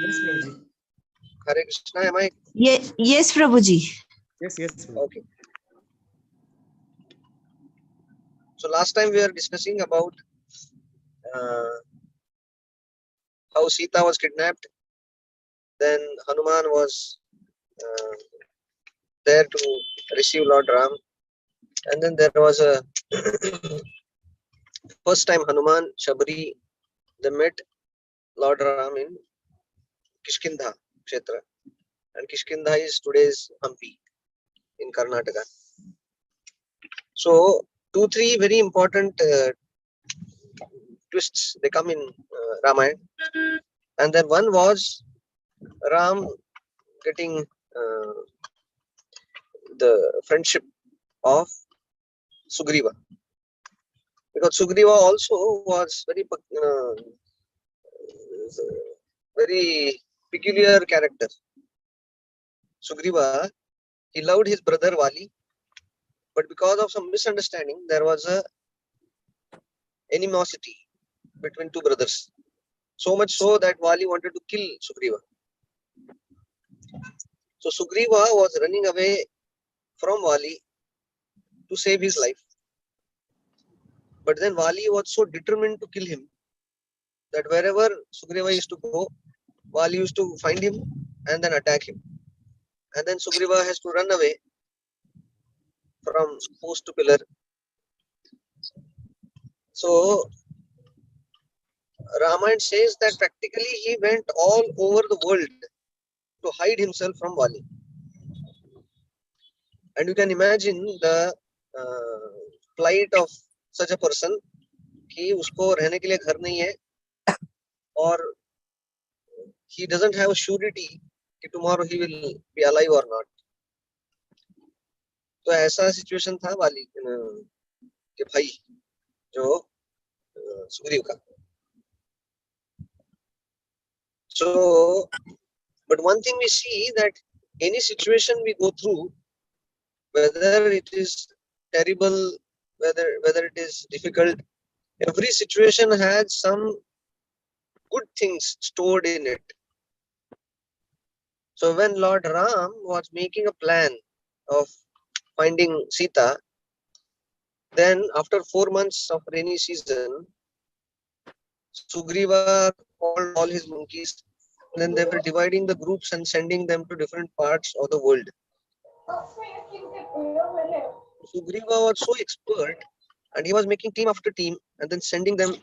Yes, Prabhuji. Hare Krishna, am I? Yes, Prabhuji. Yes, Prabhuji. Okay. So last time we were discussing about how Sita was kidnapped. Then Hanuman was there to receive Lord Ram. And then there was a first time Hanuman, Shabari, they met Lord Ram in Kishkindha Kshetra. And Kishkindha is today's Hampi in Karnataka. So 2-3 very important twists they come in Ramayana. And then one was Ram getting the friendship of Sugriva, because Sugriva also was very peculiar character. Sugriva, he loved his brother Vali, but because of some misunderstanding, there was a animosity between two brothers. So much so that Vali wanted to kill Sugriva. So Sugriva was running away from Vali to save his life. But then Vali was so determined to kill him that wherever Sugriva used to go, Vali used to find him and then attack him. And then Sugriva has to run away from post to pillar. So Ramayana says that practically he went all over the world to hide himself from Vali. And you can imagine the plight of such a person कि उसको रहने के लिए घर नहीं है और he doesn't have a surety कि tomorrow he will be alive or not. तो ऐसा सिचुएशन था वाली के भाई जो सुग्रीव का. So, but one thing we see that any situation we go through, whether it is terrible, whether it is difficult, every situation has some good things stored in it. So when Lord Ram was making a plan of finding Sita, then after 4 months of rainy season, Sugriva called all his monkeys. Then they were dividing the groups and sending them to different parts of the world. Sugriva was so expert, and he was making team after team and then sending them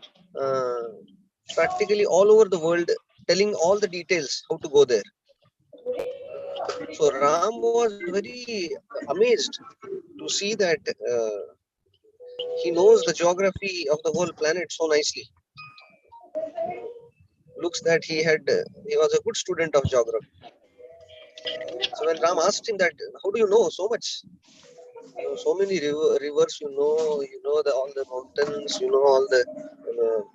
practically all over the world, telling all the details how to go there. So Ram was very amazed to see that he knows the geography of the whole planet so nicely. Looks that he was a good student of geography. So when Ram asked him that, how do you know so much? You know, so many rivers, you know all the mountains, you know all the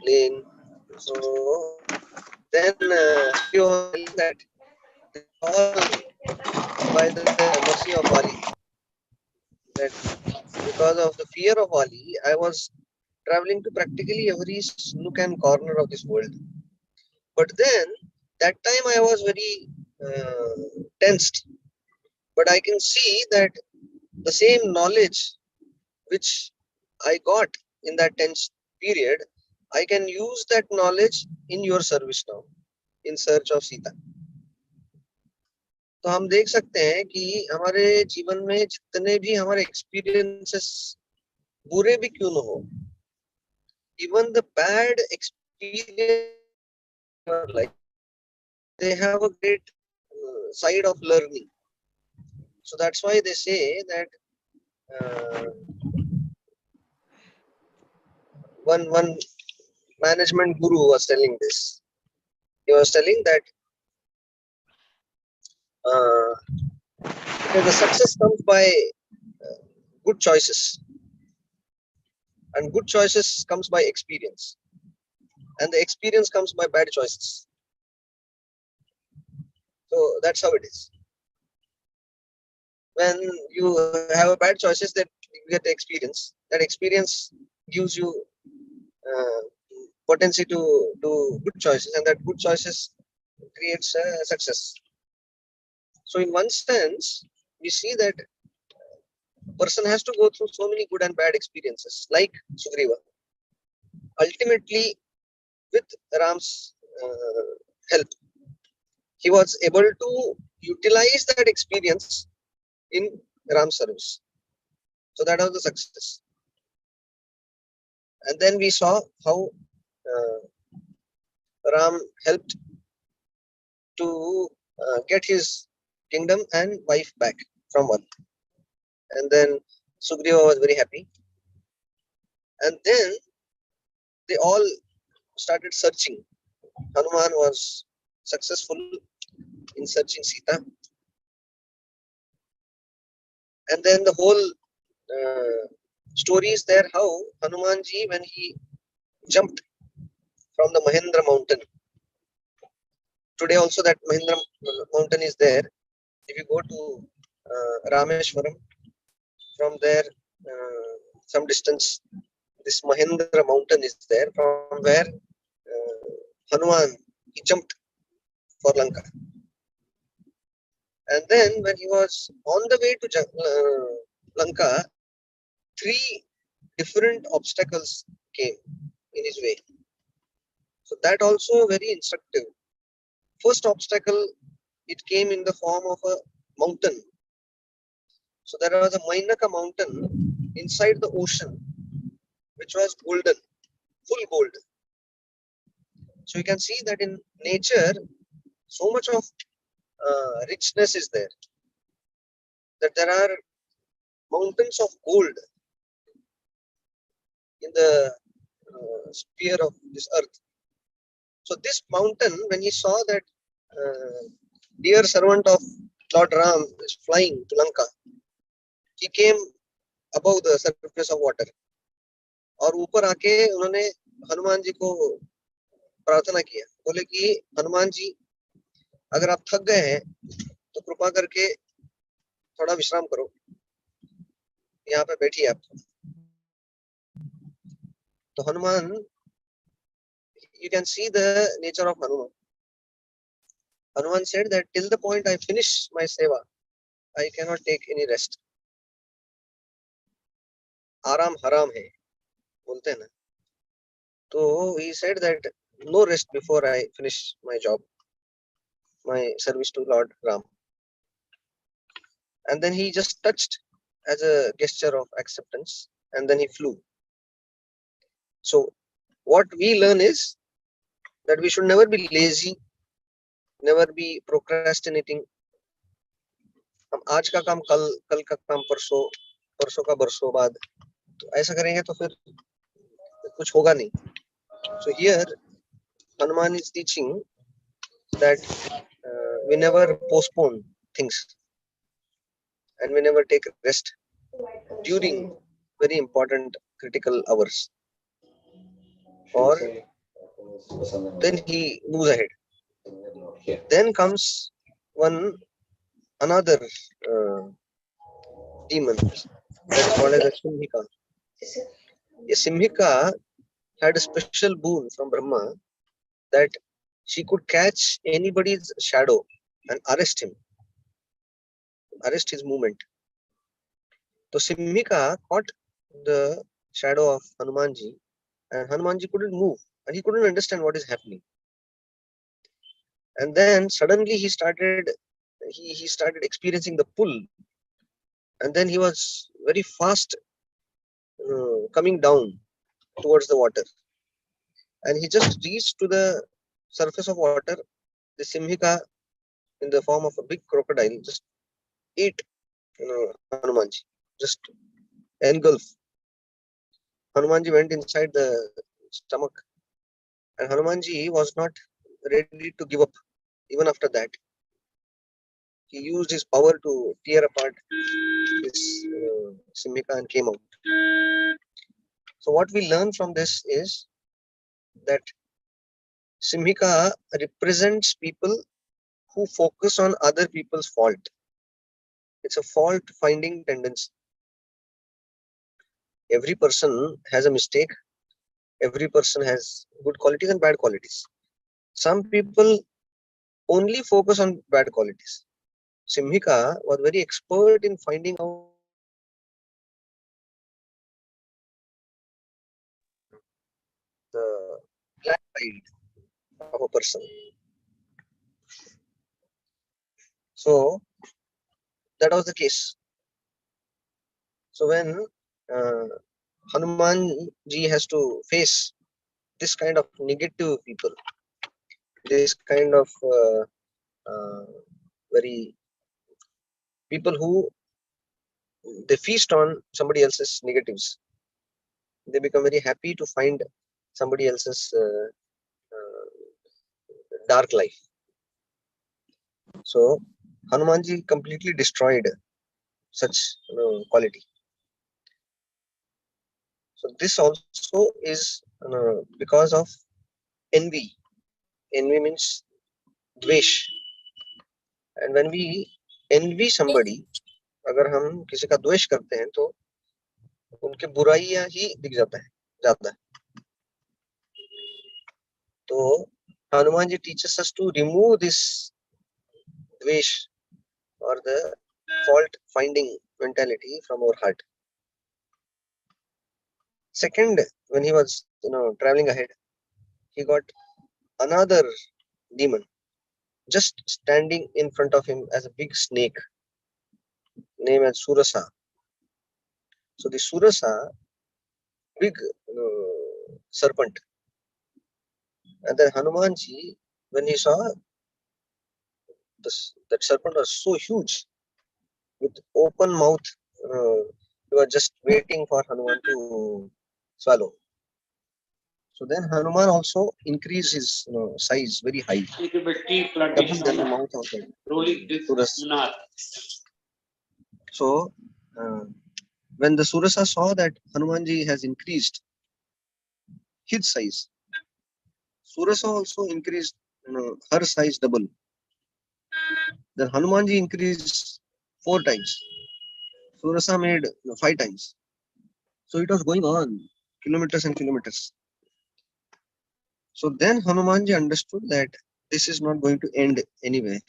plain. So then he was telling that all by the mercy of Vali. That because of the fear of Vali, I was traveling to practically every nook and corner of this world. But then that time I was very tensed. But I can see that the same knowledge which I got in that tense period, I can use that knowledge in your service now, in search of Sita. तो हम देख सकते हैं कि हमारे जीवन में जितने भी हमारे एक्सपीरियंसेस बुरे भी क्यों न हो, even the bad experience in your life, they have a great side of learning. So that's why they say that one management guru was telling this. He was telling that because the success comes by good choices, and good choices comes by experience, and the experience comes by bad choices. So that's how it is. When you have a bad choices, that you get the experience. That experience gives you potency to do good choices, and that good choices creates a success. So in one sense, we see that a person has to go through so many good and bad experiences, like Sugriva. Ultimately, with Ram's help, he was able to utilize that experience in Ram's service. So that was the success. And then we saw how Ram helped to get his kingdom and wife back from one. And then Sugriva was very happy. And then they all started searching. Hanuman was successful in searching Sita. And then the whole story is there how Hanumanji, when he jumped from the Mahendra mountain, today also that Mahendra mountain is there. If you go to Rameshwaram, from there some distance, this Mahendra mountain is there, from where Hanuman, he jumped for Lanka. And then when he was on the way to Lanka, 3 different obstacles came in his way. So that also very instructive. First obstacle, it came in the form of a mountain. So there was a Mainaka mountain inside the ocean, which was golden, full gold. So you can see that in nature, so much of richness is there. That there are mountains of gold in the sphere of this earth. So this mountain, when he saw that dear servant of Lord Ram is flying to Lanka, he came above the surface of water. और ऊपर आके उन्होंने हनुमान जी को प्रार्थना किया, बोले कि हनुमान जी अगर आप थक गए हैं तो कृपा करके थोड़ा विश्राम करो, यहाँ पे बैठिए आप. तो Hanuman, you can see the nature of Hanuman. Hanuman said that till the point I finish my seva, I cannot take any rest. आराम हराम है बोलते हैं ना. So he said that no rest before I finish my job, my service to Lord Ram. And then he just touched as a gesture of acceptance, and then he flew. So what we learn is that we should never be lazy, never be procrastinating. हम आज का काम कल, कल का काम परसों, परसों का बरसों बाद, तो ऐसा करेंगे तो फिर कुछ होगा नहीं. So here Hanuman is teaching that we never postpone things and we never take rest during very important critical hours, or then he moves ahead. Then comes another demon that is called as a Simhika. A Simhika had a special boon from Brahma that she could catch anybody's shadow and arrest him, arrest his movement. So Simhika caught the shadow of Hanumanji, and Hanumanji couldn't move and he couldn't understand what is happening. And then suddenly he started experiencing the pull, and then he was very fast coming down towards the water, and he just reached to the surface of water. The Simhika, in the form of a big crocodile, just ate Hanumanji, just engulf. Hanumanji went inside the stomach, and Hanumanji was not ready to give up even after that. He used his power to tear apart this Simhika and came out. So what we learn from this is that Simhika represents people who focus on other people's fault. It's a fault finding tendency. Every person has a mistake. Every person has good qualities and bad qualities. Some people only focus on bad qualities. Simhika was very expert in finding out the black side of a person. So that was the case. So when uh, Hanuman ji has to face this kind of negative people, this kind of uh, very people who they feast on somebody else's negatives, they become very happy to find somebody else's dark life. So Hanumanji completely destroyed such quality. So this also is because of envy. Envy means dvesh. And when we envy somebody, अगर हम किसी का द्वेष करते हैं तो उनके बुराइयां ही दिख जाता है ज्यादा. तो Hanuman ji teaches us to remove this dvesh or the fault finding mentality from our heart. Second, when he was traveling ahead, he got another demon just standing in front of him as a big snake named as Surasa. So the Surasa, big serpent, and then Hanumanji, when he saw this, that serpent was so huge with open mouth, he was just waiting for Hanuman to swallow. So then Hanuman also increased his size very high, double than the mouth of the Surasa. So when the Surasa saw that Hanumanji has increased his size, Surasa also increased her size double. Then Hanumanji increased 4 times. Surasa made 5 times. So it was going on kilometers and kilometers. So then Hanumanji understood that this is not going to end anywhere.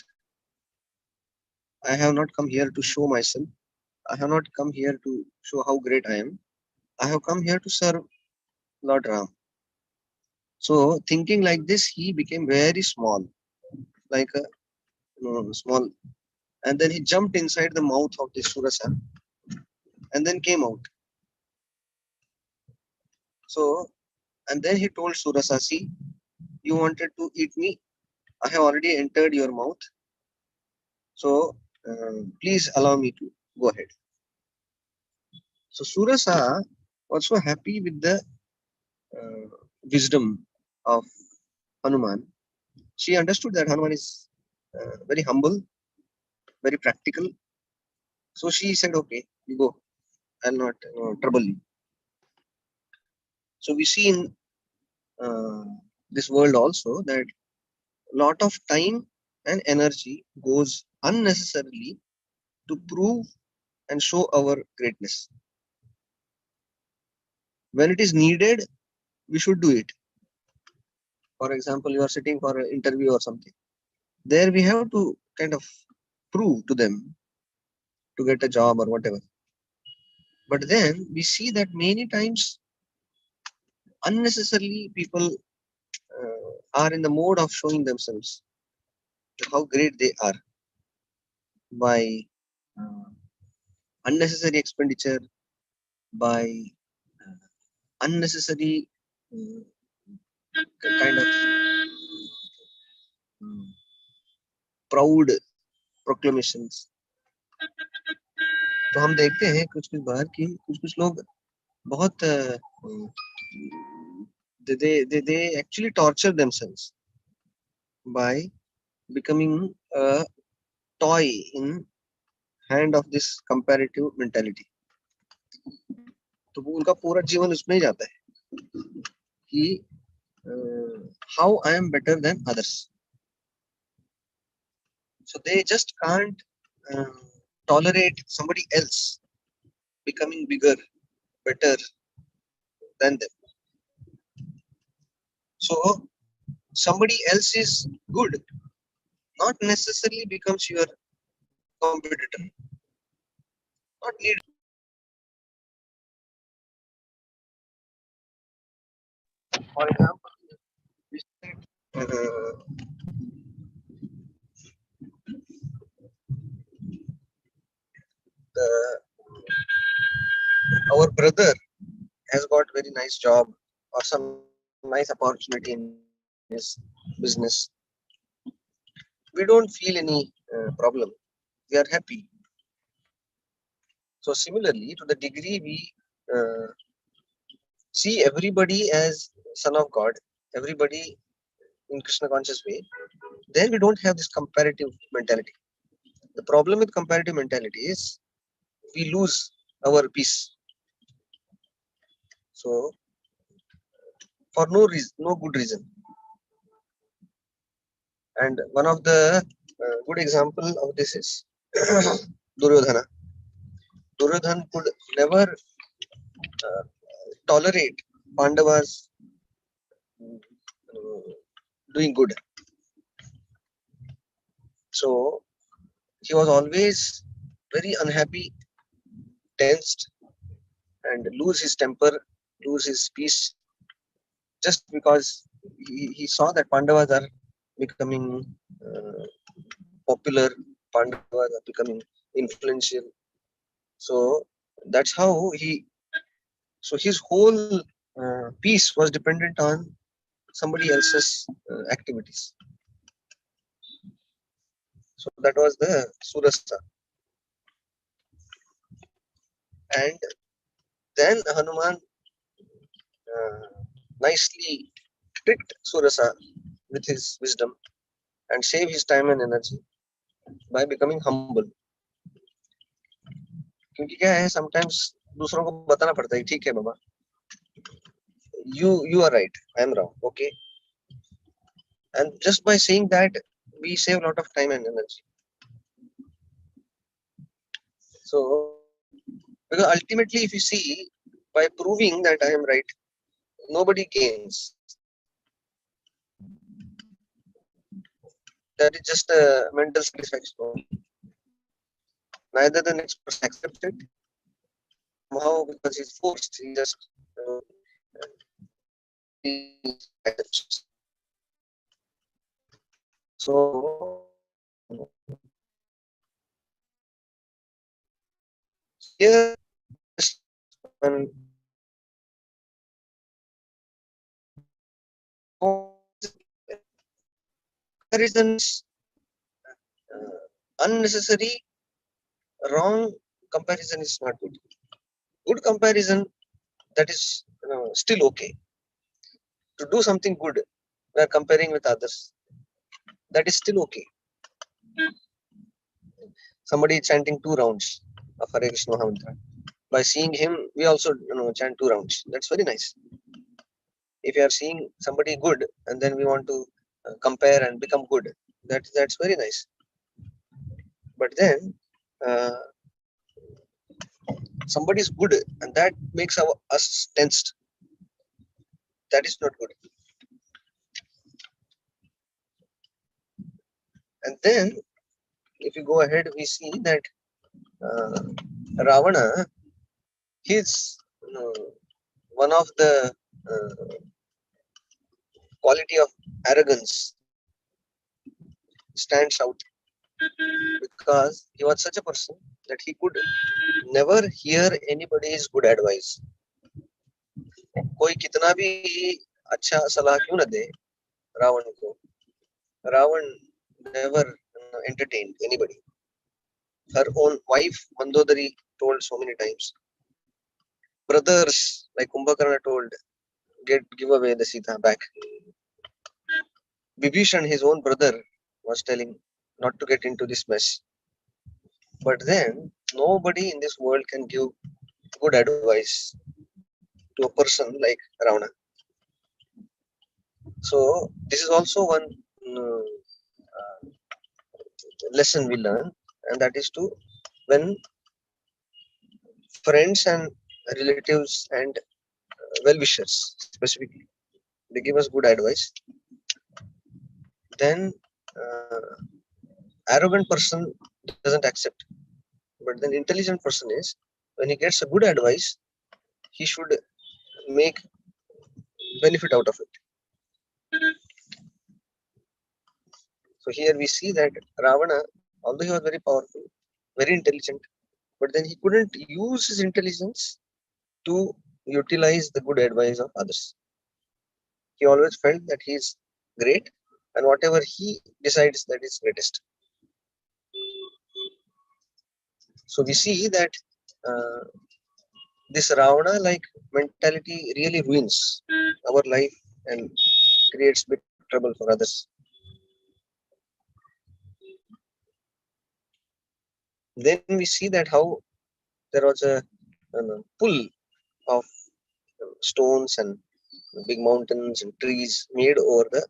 I have not come here to show myself. I have not come here to show how great I am. I have come here to serve Lord Ram. So thinking like this, he became very small, like a small, and then he jumped inside the mouth of the Surasa and then came out. So and then he told Surasa, see, you wanted to eat me. I have already entered your mouth. So please allow me to go ahead. So Surasa was so happy with the wisdom of Hanuman. She understood that Hanuman is very humble, very practical. So she said, okay, you go. I'll not trouble you. So we see in uh, this world also that lot of time and energy goes unnecessarily to prove and show our greatness. When it is needed, we should do it. For example, you are sitting for an interview or something. There we have to kind of prove to them to get a job or whatever. But then we see that many times unnecessarily people are in the mode of showing themselves how great they are by uh, unnecessary expenditure, by unnecessary uh, kind of um, proud proclamations. तो हम देखते हैं कुछ कुछ बार कि कुछ कुछ लोग बहुत they actually torture themselves by becoming a toy in hand of this comparative mentality. तो वो उनका पूरा जीवन उसमें ही जाता है कि how I am better than others. So they just can't tolerate somebody else becoming bigger, better than them. So somebody else is good, not necessarily becomes your competitor. Not need. For example, we said, the, our brother has got very nice job or some nice opportunity in his business. We don't feel any problem. We are happy. So similarly, to the degree we uh, see everybody as son of God, everybody in Krishna conscious way, then we don't have this comparative mentality. The problem with comparative mentality is we lose our peace. So for no reason, no good reason. And one of the good example of this is Duryodhana. Duryodhana could never uh, tolerate Pandavas doing good. So he was always very unhappy, tensed, and lose his temper, lose his peace, just because he saw that Pandavas are becoming popular, Pandavas are becoming influential. So that's how he. So his whole peace was dependent on somebody else's activities. So that was the Surasa, and then Hanuman nicely tricked Surasa with his wisdom and save his time and energy by becoming humble. क्योंकि क्या है sometimes दूसरों को बताना पड़ता है ठीक है बाबा you are right I am wrong okay and just by saying that we save a lot of time and energy. So because ultimately if you see by proving that I am right nobody gains. That is just a mental satisfaction only. Neither the next person accepts it somehow because he's forced he just accepts. So here when comparison is unnecessary, wrong comparison is not good. Good comparison that is still okay. To do something good, we are comparing with others. That is still okay. Somebody is chanting 2 rounds of Hare Krishna Mahamantra. By seeing him, we also chant 2 rounds. That's very nice. If you are seeing somebody good and then we want to compare and become good, that's very nice. But then uh, somebody is good and that makes us tensed. That is not good. And then if you go ahead, we see that Ravana, his one of the quality of arrogance stands out because he was such a person that he could never hear anybody's good advice. कोई कितना भी अच्छा सलाह क्यों न दे रावण को, Ravan never entertained anybody. Her own wife Mandodari told so many times. Brothers like Kumbhakarna told, give away the Sita back. Vibhishan, his own brother, was telling not to get into this mess. But then nobody in this world can give good advice to a person like Ravana. So this is also one lesson we learn, and that is to when friends and relatives and well-wishers specifically they give us good advice, then arrogant person doesn't accept. But then intelligent person is, when he gets a good advice, he should make benefit out of it. So here we see that Ravana, although he was very powerful, very intelligent, but then he couldn't use his intelligence to utilize the good advice of others. He always felt that he is great, and whatever he decides, that is greatest. So we see that uh, this Ravana like mentality really ruins our life and creates big trouble for others. Then we see that how there was a pull of stones and big mountains and trees made over the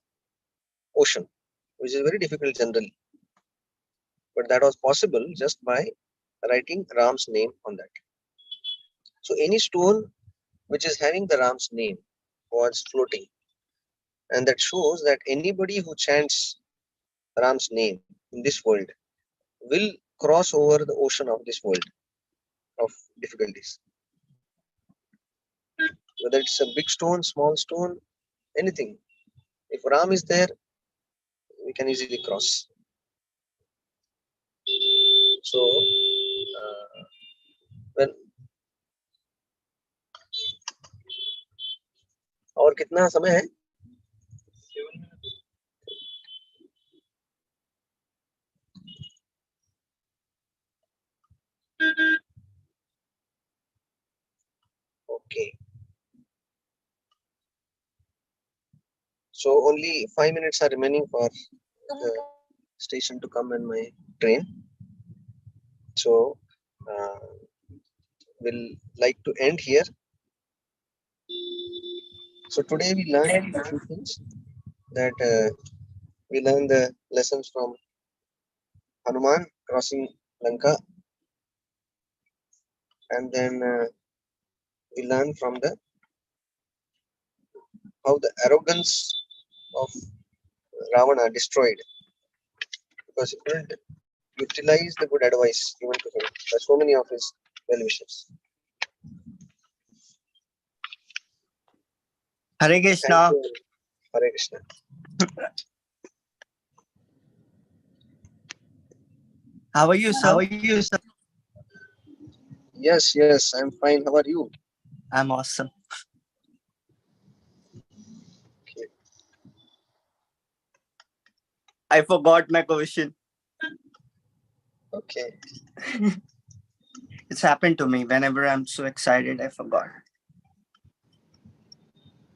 ocean, which is very difficult generally. But that was possible just by writing Ram's name on that. So any stone which is having the Ram's name was floating, and that shows that anybody who chants Ram's name in this world will cross over the ocean of this world of difficulties. Whether it's a big stone, small stone, anything. If Ram is there, we can easily cross. So, when और कितना समय है? Okay. So only 5 minutes are remaining for the station to come and my train. So we'll like to end here. So today we learned a few things, that we learned the lessons from Hanuman crossing Lanka, and then we learned from the how the arrogance of Ravana destroyed, because he couldn't utilize the good advice given to him by so many of his well-wishers. Hare Krishna. Thank you. Hare Krishna. How are you, sir? How are you, sir? Yes, yes, I'm fine. How are you? I'm awesome. Okay. I forgot my question. Okay. It's happened to me. Whenever I'm so excited, I forgot.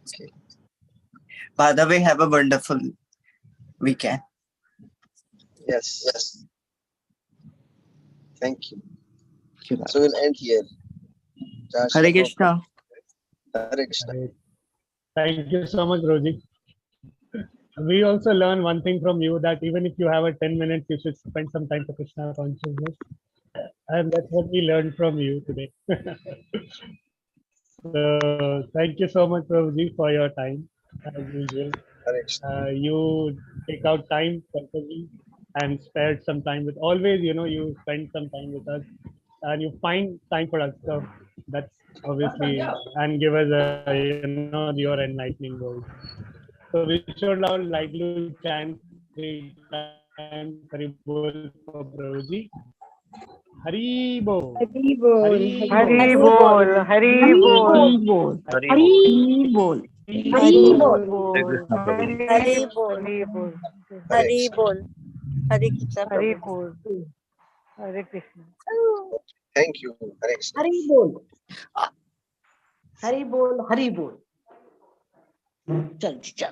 Okay. By the way, have a wonderful weekend. Yes. Yes. Thank you. Hare So we'll end here. Jai Shri Krishna. Hare Krishna. Thank you so much, Roji. We also learn one thing from you, that even if you have a 10 minutes, you should spend some time for Krishna consciousness. And that's what we learned from you today. So thank you so much, Prabhuji, for your time, as usual. Hare Krishna. You take out time purposely and spared some time with, always, you spend some time with us and you find time for us. So that's obviously, and give us your enlightening words. So we should now like to chant 3 times Hari Bol for Prabhuji. Hari Bol. Hari Bol. Hari Bol. Hari Bol. Bol. Hari Bol. Hari Bol. Hari Bol. Hari Bol. Hari Krishna Prabhu. Hare Krishna. Thank you. Hare Krishna. Hari Bol. Hari Bol. Hari Bol. चल चल